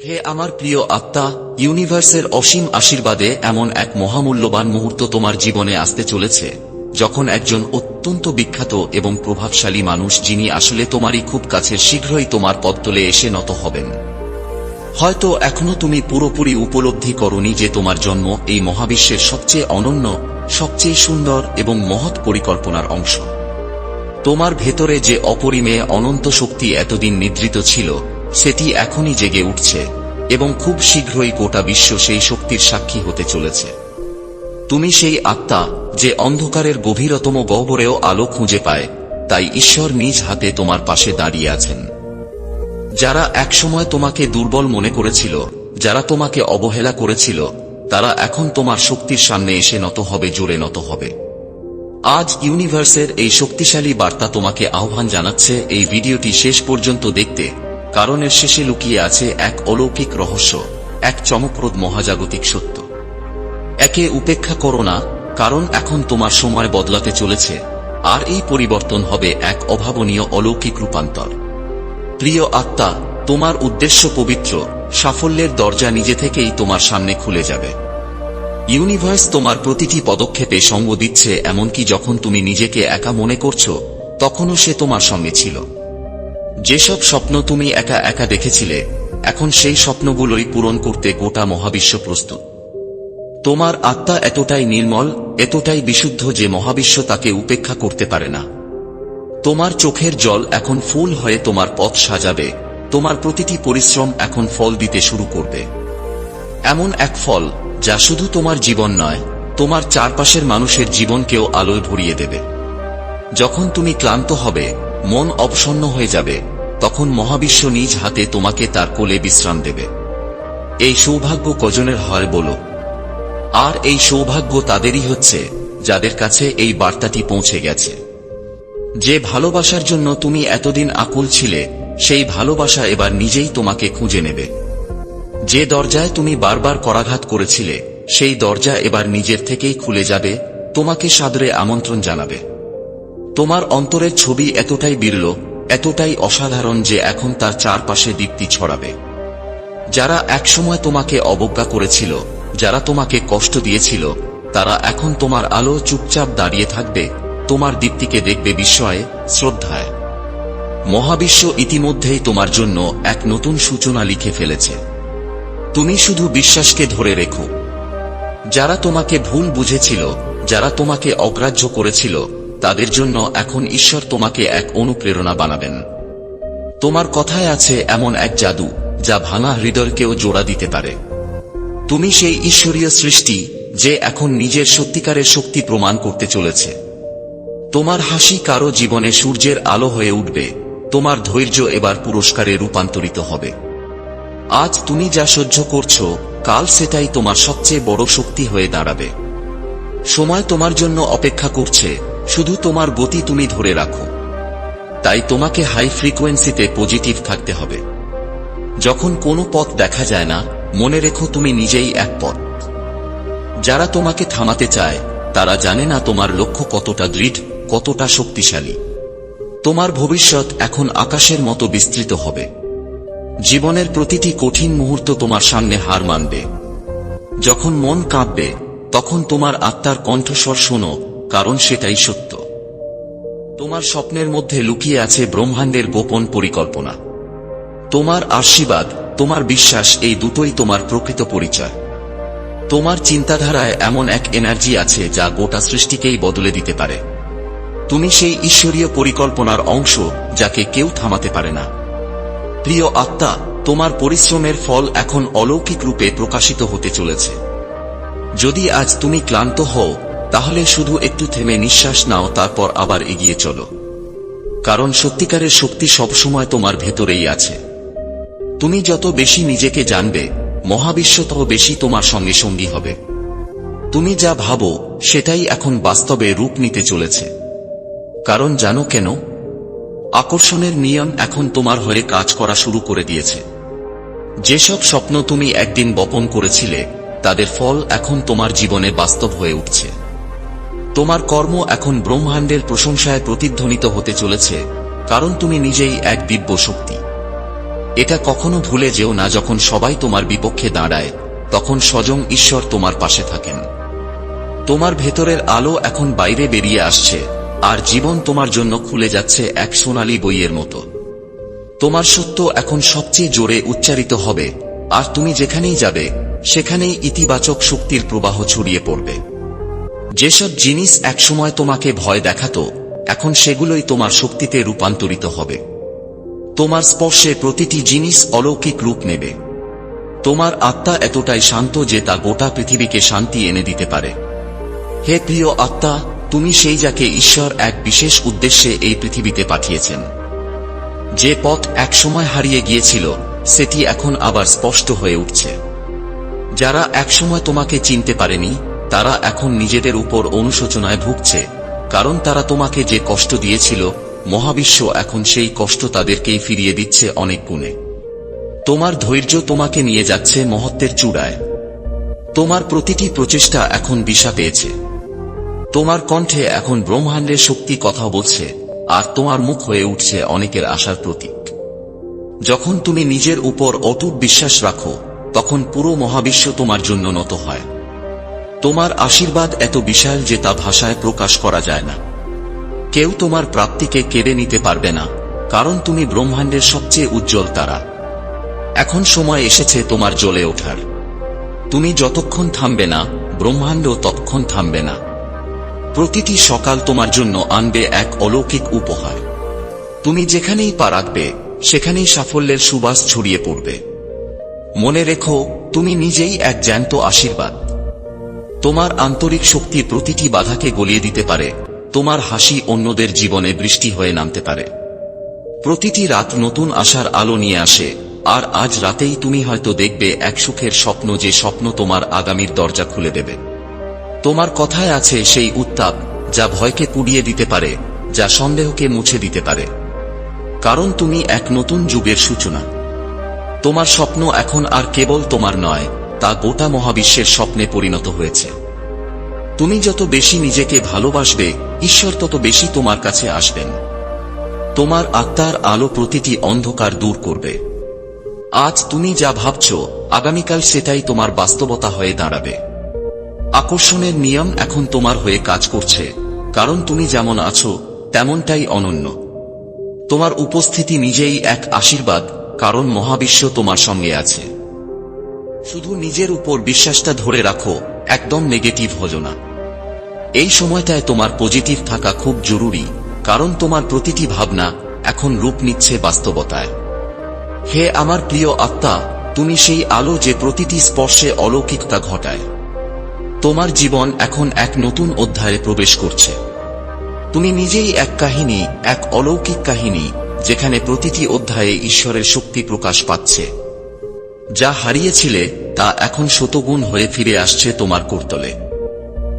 হে আমার প্রিয় আত্মা, ইউনিভার্সের অসীম আশীর্বাদে এমন এক মহামূল্যবান মুহূর্ত তোমার জীবনে আসতে চলেছে, যখন একজন অত্যন্ত বিখ্যাত এবং প্রভাবশালী মানুষ, যিনি আসলে তোমারই খুব কাছের, শীঘ্রই তোমার পদতলে এসে নত হবেন। হয়তো এখনো তুমি পুরোপুরি উপলব্ধি করনি যে তোমার জন্ম এই মহাবিশ্বের সবচেয়ে অনন্য, সবচেয়ে সুন্দর এবং মহৎ পরিকল্পনার অংশ। তোমার ভেতরে যে অপরিমেয় অনন্ত শক্তি এতদিন নিদ্রিত ছিল, সেটি এখনই জেগে উঠছে এবং খুব শীঘ্রই গোটা বিশ্ব সেই শক্তির সাক্ষী হতে চলেছে। তুমি সেই আত্মা যে অন্ধকারের গভীরতম গহ্বরেও আলো খুঁজে পায়, তাই ঈশ্বর নিজ হাতে তোমার পাশে দাঁড়িয়ে আছেন। যারা একসময় তোমাকে দুর্বল মনে করেছিল, যারা তোমাকে অবহেলা করেছিল, তারা এখন তোমার শক্তির সামনে এসে নত হবে, জোরে নত হবে। আজ ইউনিভার্সের এই শক্তিশালী বার্তা তোমাকে আহ্বান জানাচ্ছে এই ভিডিওটি শেষ পর্যন্ত দেখতে, কারণ এর শেষে লুকিয়ে আছে এক অলৌকিক রহস্য, এক চমকপ্রদ মহাজাগতিক সত্য। একে উপেক্ষা করো না, কারণ এখন তোমার সময় বদলাতে চলেছে, আর এই পরিবর্তন হবে এক অভাবনীয় অলৌকিক রূপান্তর। প্রিয় আত্মা, তোমার উদ্দেশ্য পবিত্র, সাফল্যের দরজা নিজে থেকেই তোমার সামনে খুলে যাবে। ইউনিভার্স তোমার প্রতিটি পদক্ষেপে সঙ্গ দিচ্ছে, এমনকি যখন তুমি নিজেকে একা মনে করছো, তখনও সে তোমার সঙ্গে ছিল। যেসব স্বপ্ন তুমি একা একা দেখেছিলে, এখন সেই স্বপ্নগুলোই পূরণ করতে গোটা মহাবিশ্ব প্রস্তুত। তোমার আত্মা এতটাই নির্মল, এতটাই বিশুদ্ধ যে মহাবিশ্ব তাকে উপেক্ষা করতে পারে না। তোমার চোখের জল এখন ফুল হয়ে তোমার পথ সাজাবে, তোমার প্রতিটি পরিশ্রম এখন ফল দিতে শুরু করবে। এমন এক ফল যা শুধু তোমার জীবন নয়, তোমার চারপাশের মানুষের জীবনকেও আলোয় ভরিয়ে দেবে। যখন তুমি ক্লান্ত হবে, মন অবসন্ন হয়ে যাবে, তখন মহাবিশ্ব নিজ হাতে তোমাকে তার কোলে বিশ্রাম দেবে। এই সৌভাগ্য কজনের হয় বলো? আর এই সৌভাগ্য তাদেরই হচ্ছে যাদের কাছে এই বার্তাটি পৌঁছে গেছে। যে ভালোবাসার জন্য তুমি এতদিন আকুল ছিলে, সেই ভালোবাসা এবার নিজেই তোমাকে খুঁজে নেবে। যে দরজায় তুমি বারবার করাঘাত করেছিলে, সেই দরজা এবার নিজের থেকেই খুলে যাবে, তোমাকে সাদরে আমন্ত্রণ জানাবে। তোমার অন্তরের ছবি এতটাই বিরল, এতটাই অসাধারণ যে এখন তার চারপাশে দীপ্তি ছড়াবে। যারা একসময় তোমাকে অবজ্ঞা করেছিল, যারা তোমাকে কষ্ট দিয়েছিল, তারা এখন তোমার আলো চুপচাপ দাঁড়িয়ে থাকবে, তোমার দীপ্তিকে দেখবে বিস্ময়ে, শ্রদ্ধায়। মহাবিশ্ব ইতিমধ্যেই তোমার জন্য এক নতুন সূচনা লিখে ফেলেছে। তুমি শুধু বিশ্বাসকে ধরে রেখো। যারা তোমাকে ভুল বুঝেছিল, যারা তোমাকে অগ্রাহ্য করেছিল, তাদের জন্য এখন ঈশ্বর তোমাকে এক অনুপ্রেরণা বানাবেন। তোমার কথায় আছে এমন এক জাদু, যা ভাঙা হৃদয়কেও জোড়া দিতে পারে। তুমি সেই ঈশ্বরীয় সৃষ্টি, যে এখন নিজের সত্যিকারের শক্তি প্রমাণ করতে চলেছে। তোমার হাসি কারো জীবনে সূর্যের আলো হয়ে উঠবে, তোমার ধৈর্য এবার পুরস্কারে রূপান্তরিত হবে। আজ তুমি যা সহ্য করছো, কাল সেটাই তোমার সবচেয়ে বড় শক্তি হয়ে দাঁড়াবে। সময় তোমার জন্য অপেক্ষা করছে, শুধু তোমার গতি তুমি ধরে রাখো। তাই তোমাকে হাই ফ্রিকোয়েন্সিতে পজিটিভ থাকতে হবে। যখন কোনো পথ দেখা যায় না, মনে রেখো তুমি নিজেই এক পথ। যারা তোমাকে থামাতে চায়, তারা জানে না তোমার লক্ষ্য কতটা দৃঢ়, কতটা শক্তিশালী। তোমার ভবিষ্যৎ এখন আকাশের মতো বিস্তৃত হবে। জীবনের প্রতিটি কঠিন মুহূর্ত তোমার সামনে হার মানবে। যখন মন কাঁপবে, তখন তোমার আত্মার কণ্ঠস্বর শোনো, কারণ সেটাই সত্য। তোমার স্বপ্নের মধ্যে লুকিয়ে আছে ব্রহ্মাণ্ডের গোপন পরিকল্পনা। তোমার আশীর্বাদ, তোমার বিশ্বাস, এই দুটোই তোমার প্রকৃত পরিচয়। তোমার চিন্তাধারায় এমন এক এনার্জি আছে যা গোটা সৃষ্টিকেই বদলে দিতে পারে। তুমি সেই ঈশ্বরীয় পরিকল্পনার অংশ, যাকে কেউ থামাতে পারে না। প্রিয় আত্মা, তোমার পরিশ্রমের ফল এখন অলৌকিক রূপে প্রকাশিত হতে চলেছে। যদি আজ তুমি ক্লান্ত হও, তাহলে শুধু একটু থেমে নিঃশ্বাস নাও, তারপর আবার এগিয়ে চলো। কারণ সত্যিকারের শক্তি সবসময় তোমার ভেতরেই আছে। তুমি যত বেশি নিজেকে জানবে, মহাবিশ্ব তত বেশি তোমার সঙ্গে সঙ্গী হবে। তুমি যা ভাবো, সেটাই এখন বাস্তবে রূপ নিতে চলেছে। কারণ জানো কেন? আকর্ষণের নিয়ম এখন তোমার হয়ে কাজ করা শুরু করে দিয়েছে। যেসব স্বপ্ন তুমি একদিন বপন করেছিলে, তাদের ফল এখন তোমার জীবনে বাস্তব হয়ে উঠছে। তোমার কর্ম এখন ব্রহ্মাণ্ডের প্রশংসায় প্রতিধ্বনিত হতে চলেছে, কারণ তুমি নিজেই এক দিব্য শক্তি। এটা কখনো ভুলে যেও না, যখন সবাই তোমার বিপক্ষে দাঁড়ায় তখন স্বয়ং ঈশ্বর তোমার পাশে থাকেন। তোমার ভেতরের আলো এখন বাইরে বেরিয়ে আসছে, আর জীবন তোমার জন্য খুলে যাচ্ছে এক সোনালী বইয়ের মতো। তোমার সত্য এখন সবচেয়ে জোরে উচ্চারিত হবে, আর তুমি যেখানেই যাবে সেখানেই ইতিবাচক শক্তির প্রবাহ ছড়িয়ে পড়বে। যেসব জিনিস একসময় তোমাকে ভয় দেখাতো, এখন সেগুলোই তোমার শক্তিতে রূপান্তরিত হবে। তোমার স্পর্শে প্রতিটি জিনিস অলৌকিক রূপ নেবে। তোমার আত্মা এতটাই শান্ত যে তা গোটা পৃথিবীকে শান্তি এনে দিতে পারে। হে প্রিয় আত্মা, তুমি সেই যাকে ঈশ্বর এক বিশেষ উদ্দেশ্যে এই পৃথিবীতে পাঠিয়েছেন। যে পথ একসময় হারিয়ে গিয়েছিল সেটি এখন আবার স্পষ্ট হয়ে উঠছে। যারা একসময় তোমাকে চিনতে পারেনি তারা এখন নিজেদের উপর অনুশোচনায় ভুগছে, কারণ তারা তোমাকে যে কষ্ট দিয়েছিল, মহাবিশ্ব এখন সেই কষ্ট তাদেরকেই ফিরিয়ে দিচ্ছে অনেক গুণে। তোমার ধৈর্য তোমাকে নিয়ে যাচ্ছে মহত্বের চূড়ায়। তোমার প্রতিটি প্রচেষ্টা এখন দিশা পেয়েছে। তোমার কণ্ঠে এখন ব্রহ্মাণ্ডের শক্তি কথা বলছে, আর তোমার মুখ হয়ে উঠছে অনেকের আশার প্রতীক। যখন তুমি নিজের উপর অটুট বিশ্বাস রাখো তখন পুরো মহাবিশ্ব তোমার জন্য নত হয়। তোমার আশীর্বাদ এত বিশাল যে তা ভাষায় প্রকাশ করা যায় না। কেউ তোমার প্রাপ্তিকে কেড়ে নিতে পারবে না, কারণ তুমি ব্রহ্মাণ্ডের সবচেয়ে উজ্জ্বল তারা। এখন সময় এসেছে তোমার জ্বলে ওঠার। তুমি যতক্ষণ থামবে না, ব্রহ্মাণ্ড ততক্ষণ থামবে না। প্রতিটি সকাল তোমার জন্য আনবে এক অলৌকিক উপহার। তুমি যেখানেই পা রাখবে সেখানেই সাফল্যের সুবাস ছড়িয়ে পড়বে। মনে রেখো, তুমি নিজেই এক জ্যান্ত আশীর্বাদ। তোমার আন্তরিক শক্তি প্রতিটি বাধাকে গলিয়ে দিতে পারে। তোমার হাসি অন্যদের জীবনে বৃষ্টি হয়ে নামতে পারে। প্রতিটি রাত নতুন আশার আলো নিয়ে আসে, আর আজ রাতেই তুমি হয়তো দেখবে এক সুখের স্বপ্ন, যে স্বপ্ন তোমার আগামীর দরজা খুলে দেবে। তোমার কথায় আছে সেই উত্তাপ যা ভয়কে পুড়িয়ে দিতে পারে, যা সন্দেহকে মুছে দিতে পারে। কারণ তুমি এক নতুন যুগের সূচনা। তোমার স্বপ্ন এখন আর কেবল তোমার নয়, তা গোটা মহাবিশ্বের স্বপ্নে পরিণত হয়েছে। তুমি যত বেশি নিজেকে ভালোবাসবে, ঈশ্বর তত বেশি তোমার কাছে আসবেন। তোমার আত্মার আলো প্রতিটি অন্ধকার দূর করবে। আজ তুমি যা ভাবছ, আগামীকাল সেটাই তোমার বাস্তবতা হয়ে দাঁড়াবে। আকর্ষণের নিয়ম এখন তোমার হয়ে কাজ করছে, কারণ তুমি যেমন আছো তেমনটাই অনন্য। তোমার উপস্থিতি নিজেই এক আশীর্বাদ, কারণ মহাবিশ্ব তোমার সঙ্গে আছে। শুধু নিজের উপর বিশ্বাসটা ধরে রাখো, একদম নেগেটিভ হজো না। এই সময়টায় তোমার পজিটিভ থাকা খুব জরুরি, কারণ তোমার প্রতিটি ভাবনা এখন রূপ নিচ্ছে বাস্তবতায়। হে আমার প্রিয় আত্মা, তুমি সেই আলো যে প্রতিটি স্পর্শে অলৌকিকতা ঘটায়। তোমার জীবন এখন এক নতুন অধ্যায়ে প্রবেশ করছে। তুমি নিজেই এক কাহিনী, এক অলৌকিক কাহিনী, যেখানে প্রতিটি অধ্যায়ে ঈশ্বরের শক্তি প্রকাশ পাচ্ছে। যা হারিয়েছিলে তা এখন শতগুণ হয়ে ফিরে আসছে তোমার করতলে।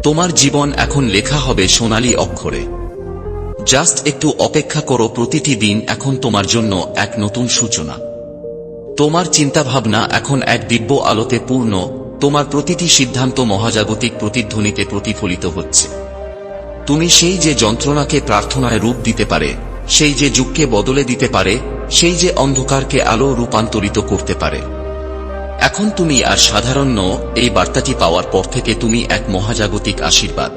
তোমার জীবন এখন লেখা হবে সোনালী অক্ষরে। জাস্ট একটু অপেক্ষা করো, প্রতিটি দিন এখন তোমার জন্য এক নতুন সূচনা। তোমার চিন্তাভাবনা এখন এক দিব্য আলোতে পূর্ণ। তোমার প্রতিটি সিদ্ধান্ত মহাজাগতিক প্রতিধ্বনিতে প্রতিফলিত হচ্ছে। তুমি সেই যে যন্ত্রণাকে প্রার্থনায় রূপ দিতে পারে, সেই যে যুগকে বদলে দিতে পারে, সেই যে অন্ধকারকে আলো রূপান্তরিত করতে পারে। এখন তুমি আর সাধারণ নও। এই বার্তাটি পাওয়ার পর থেকে তুমি এক মহাজাগতিক আশীর্বাদ।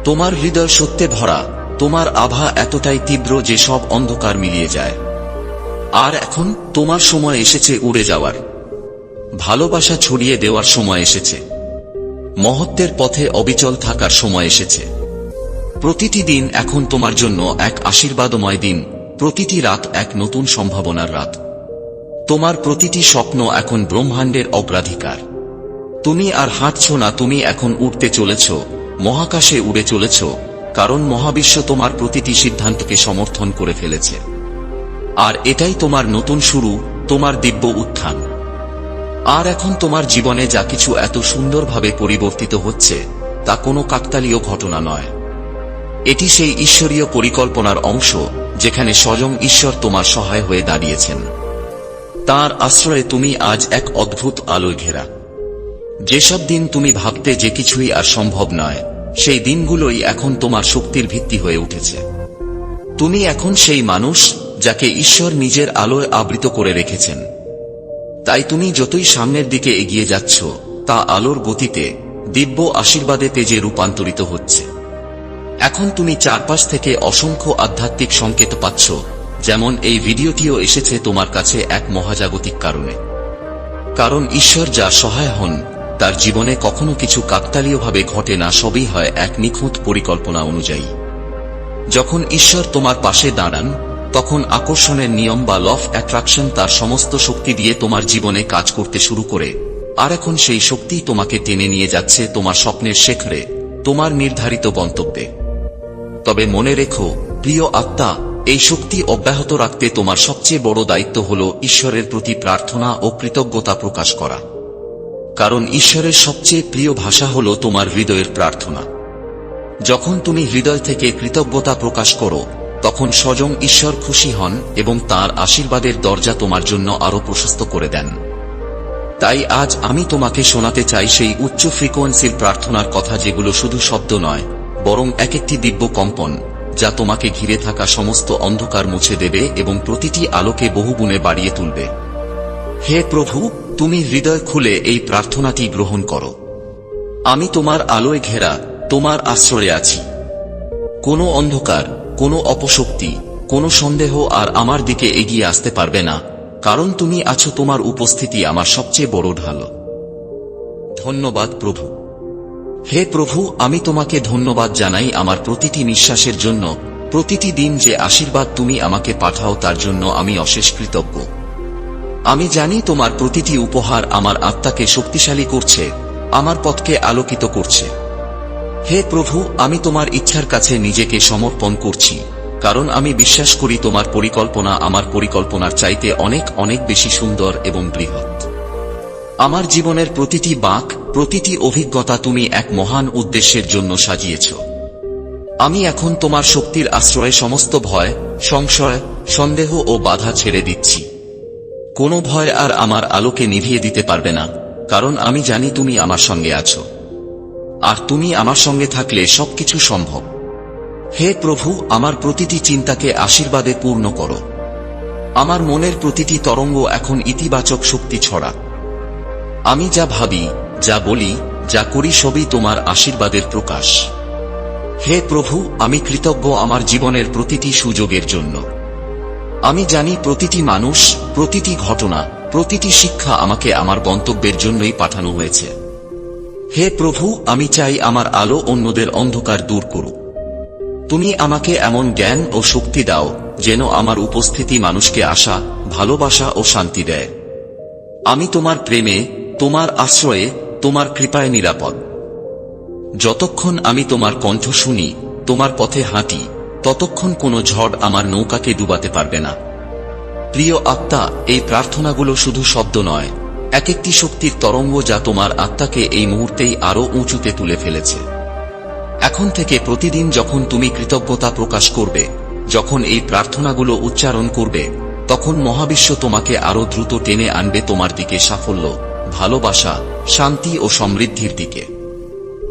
তোমার হৃদয় সত্যে ভরা। তোমার আভা এতটাই তীব্র যে সব অন্ধকার মিলিয়ে যায়। আর এখন তোমার সময় এসেছে উড়ে যাওয়ার। ভালোবাসা ছড়িয়ে দেওয়ার সময় এসেছে। মহত্বের পথে অবিচল থাকার সময় এসেছে। প্রতিটি দিন এখন তোমার জন্য এক আশীর্বাদময় দিন। প্রতিটি রাত এক নতুন সম্ভাবনার রাত। তোমার প্রতিটি স্বপ্ন এখন ব্রহ্মাণ্ডের অগ্রাধিকার। তুমি আর হাঁটছ না, তুমি এখন উড়তে চলেছ, মহাকাশে উড়ে চলেছ, কারণ মহাবিশ্ব তোমার প্রতিটি সিদ্ধান্তকে সমর্থন করে ফেলেছে। আর এটাই তোমার নতুন শুরু, তোমার দিব্য উত্থান। আর এখন তোমার জীবনে যা কিছু এত সুন্দরভাবে পরিবর্তিত হচ্ছে, তা কোনো কাকতালীয় ঘটনা নয়। এটি সেই ঈশ্বরীয় পরিকল্পনার অংশ, যেখানে স্বয়ং ঈশ্বর তোমার সহায় হয়ে দাঁড়িয়েছেন। তাঁর আশ্রয়ে তুমি আজ এক অদ্ভুত আলোয় ঘেরা। যেসব দিন তুমি ভাবতে যে কিছুই আর সম্ভব নয়, সেই দিনগুলোই এখন তোমার শক্তির ভিত্তি হয়ে উঠেছে। তুমি এখন সেই মানুষ যাকে ঈশ্বর নিজের আলোয় আবৃত করে রেখেছেন। তাই তুমি যতই সামনের দিকে এগিয়ে যাচ্ছ, তা আলোর গতিতে, দিব্য আশীর্বাদে তেজে রূপান্তরিত হচ্ছে। এখন তুমি চারপাশ থেকে অসংখ্য আধ্যাত্মিক সংকেত পাচ্ছ, যেমন এই ভিডিওটিও এসেছে তোমার কাছে এক মহাজাগতিক কারণে। কারণ ঈশ্বর যা সহায় হন, তার জীবনে কখনো কিছু কাকতালীয়ভাবে ঘটে না, সবই হয় এক নিখুঁত পরিকল্পনা অনুযায়ী। যখন ঈশ্বর তোমার পাশে দাঁড়ান, তখন আকর্ষণের নিয়ম বা ল অফ অ্যাট্রাকশন তার সমস্ত শক্তি দিয়ে তোমার জীবনে কাজ করতে শুরু করে, আর এখন সেই শক্তি তোমাকে টেনে নিয়ে যাচ্ছে তোমার স্বপ্নের শিখরে, তোমার নির্ধারিত গন্তব্যে। তবে মনে রেখো প্রিয় আত্মা, এই শক্তি অব্যাহত রাখতে তোমার সবচেয়ে বড় দায়িত্ব হল ঈশ্বরের প্রতি প্রার্থনা ও কৃতজ্ঞতা প্রকাশ করা। কারণ ঈশ্বরের সবচেয়ে প্রিয় ভাষা হল তোমার হৃদয়ের প্রার্থনা। যখন তুমি হৃদয় থেকে কৃতজ্ঞতা প্রকাশ করো, তখন স্বয়ং ঈশ্বর খুশি হন এবং তাঁর আশীর্বাদের দরজা তোমার জন্য আরো প্রশস্ত করে দেন। তাই আজ আমি তোমাকে শোনাতে চাই সেই উচ্চ ফ্রিকোয়েন্সির প্রার্থনার কথা, যেগুলো শুধু শব্দ নয়, বরং এক একটি দিব্য কম্পন, যা তোমাকে ঘিরে থাকা সমস্ত অন্ধকার মুছে দেবে এবং প্রতিটি আলোকে বহুগুণে বাড়িয়ে তুলবে। হে প্রভু, তুমি হৃদয় খুলে এই প্রার্থনাটি গ্রহণ করো। আমি তোমার আলোয় ঘেরা, তোমার আশ্রয়ে আছি। কোনো অন্ধকার, কোনো অপশক্তি, কোনো সন্দেহ আর আমার দিকে এগিয়ে আসতে পারবে না, কারণ তুমি আছো। তোমার উপস্থিতি আমার সবচেয়ে বড় ঢাল। ধন্যবাদ প্রভু। হে প্রভু, আমি তোমাকে ধন্যবাদ জানাই আমার প্রতিটি নিঃশ্বাসের জন্য, প্রতিটি দিন যে আশীর্বাদ তুমি আমাকে পাঠাও তার জন্য আমি অশেষ কৃতজ্ঞ। আমি জানি তোমার প্রতিটি উপহার আমার আত্মাকে শক্তিশালী করছে, আমার পথকে আলোকিত করছে। হে প্রভু, আমি তোমার ইচ্ছার কাছে নিজেকে সমর্পণ করছি, কারণ আমি বিশ্বাস করি তোমার পরিকল্পনা আমার পরিকল্পনার চাইতে অনেক অনেক বেশি সুন্দর এবং বৃহৎ। আমার জীবনের প্রতিটি বাঁক, প্রতিটি অভিজ্ঞতা তুমি এক মহান উদ্দেশ্যের জন্য সাজিয়েছ। আমি এখন তোমার শক্তির আশ্রয়ে সমস্ত ভয়, সংশয়, সন্দেহ ও বাধা ছেড়ে দিচ্ছি। কোনো ভয় আর আমার আলোকে নিভিয়ে দিতে পারবে না, কারণ আমি জানি তুমি আমার সঙ্গে আছো। আর তুমি আমার সঙ্গে থাকলে সবকিছু সম্ভব। হে প্রভু, আমার প্রতিটি চিন্তাকে আশীর্বাদে পূর্ণ করো। আমার মনের প্রতিটি তরঙ্গ এখন ইতিবাচক শক্তি ছড়া। আমি যা ভাবি, যা বলি, যা করি সবই তোমার আশীর্বাদের প্রকাশ। হে প্রভু, আমি কৃতজ্ঞ আমার জীবনের প্রতিটি সুযোগের জন্য। আমি জানি প্রতিটি মানুষ, প্রতিটি ঘটনা, প্রতিটি শিক্ষা আমাকে আমার গন্তব্যের জন্যই পাঠানো হয়েছে। হে প্রভু, আমি চাই আমার আলো অন্যদের অন্ধকার দূর করুক। তুমি আমাকে এমন জ্ঞান ও শক্তি দাও, যেন আমার উপস্থিতি মানুষকে আশা, ভালোবাসা ও শান্তি দেয়। আমি তোমার প্রেমে, তোমার আশ্রয়ে, তোমার কৃপায় নিরাপদ। যতক্ষণ আমি তোমার কণ্ঠ শুনি, তোমার পথে হাঁটি, ততক্ষণ কোনো ঝড় আমার নৌকাকে ডুবাতে পারবে না। প্রিয় আত্মা, এই প্রার্থনাগুলো শুধু শব্দ নয়, এক একটি শক্তির তরঙ্গ যা তোমার আত্মাকে এই মুহূর্তেই আরো উঁচুতে তুলে ফেলেছে। এখন থেকে প্রতিদিন যখন তুমি কৃতজ্ঞতা প্রকাশ করবে, যখন এই প্রার্থনাগুলো উচ্চারণ করবে, তখন মহাবিশ্ব তোমাকে আরো দ্রুত টেনে আনবে তোমার দিকে, সাফল্য, ভালোবাসা, শান্তি ও সমৃদ্ধির দিকে।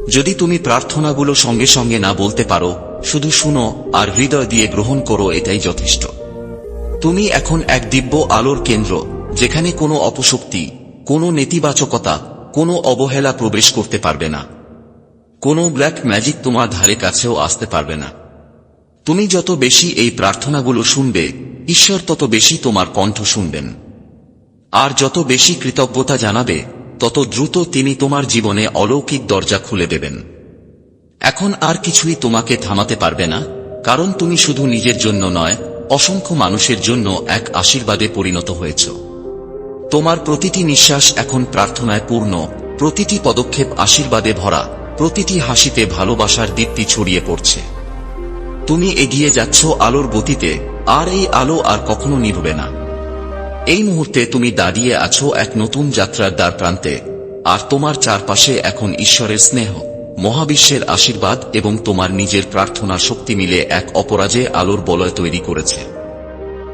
যদি তুমি প্রার্থনাগুলো সঙ্গে সঙ্গে না বলতে পারো, শুধু শুনো আর হৃদয় দিয়ে গ্রহণ করো, এটাই যথেষ্ট। তুমি এখন এক দিব্য আলোর কেন্দ্র, যেখানে কোনো অপশক্তি, কোনো নেতিবাচকতা, কোনো অবহেলা প্রবেশ করতে পারবে না। কোনো ব্ল্যাক ম্যাজিক তোমার ধারে কাছেও আসতে পারবে না। তুমি যত বেশি এই প্রার্থনাগুলো শুনবে, ঈশ্বর তত বেশি তোমার কণ্ঠ শুনবেন। আর যত বেশি কৃতজ্ঞতা জানাবে, তত দ্রুত তিনি তোমার জীবনে অলৌকিক দরজা খুলে দেবেন। এখন আর কিছুই তোমাকে থামাতে পারবে না, কারণ তুমি শুধু নিজের জন্য নয়, অসংখ্য মানুষের জন্য এক আশীর্বাদে পরিণত হয়েছ। তোমার প্রতিটি নিঃশ্বাস এখন প্রার্থনায় পূর্ণ, প্রতিটি পদক্ষেপ আশীর্বাদে ভরা, প্রতিটি হাসিতে ভালোবাসার দীপ্তি ছড়িয়ে পড়ছে। তুমি এগিয়ে যাচ্ছ আলোর গতিতে, আর এই আলো আর কখনো নিভবে না। এই মুহূর্তে তুমি দাঁড়িয়ে আছো এক নতুন যাত্রার দ্বার প্রান্তে, আর তোমার চারপাশে এখন ঈশ্বরের স্নেহ, মহাবিশ্বের আশীর্বাদ এবং তোমার নিজের প্রার্থনার শক্তি মিলে এক অপরাজেয় আলোর বলয় তৈরি করেছে।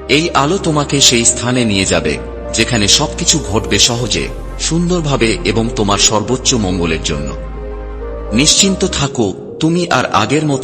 এই আলো তোমাকে সেই স্থানে নিয়ে যাবে, যেখানে সবকিছু ঘটবে সহজে, সুন্দরভাবে এবং তোমার সর্বোচ্চ মঙ্গলের জন্য। নিশ্চিন্ত থাকো, তুমি আর আগের মতো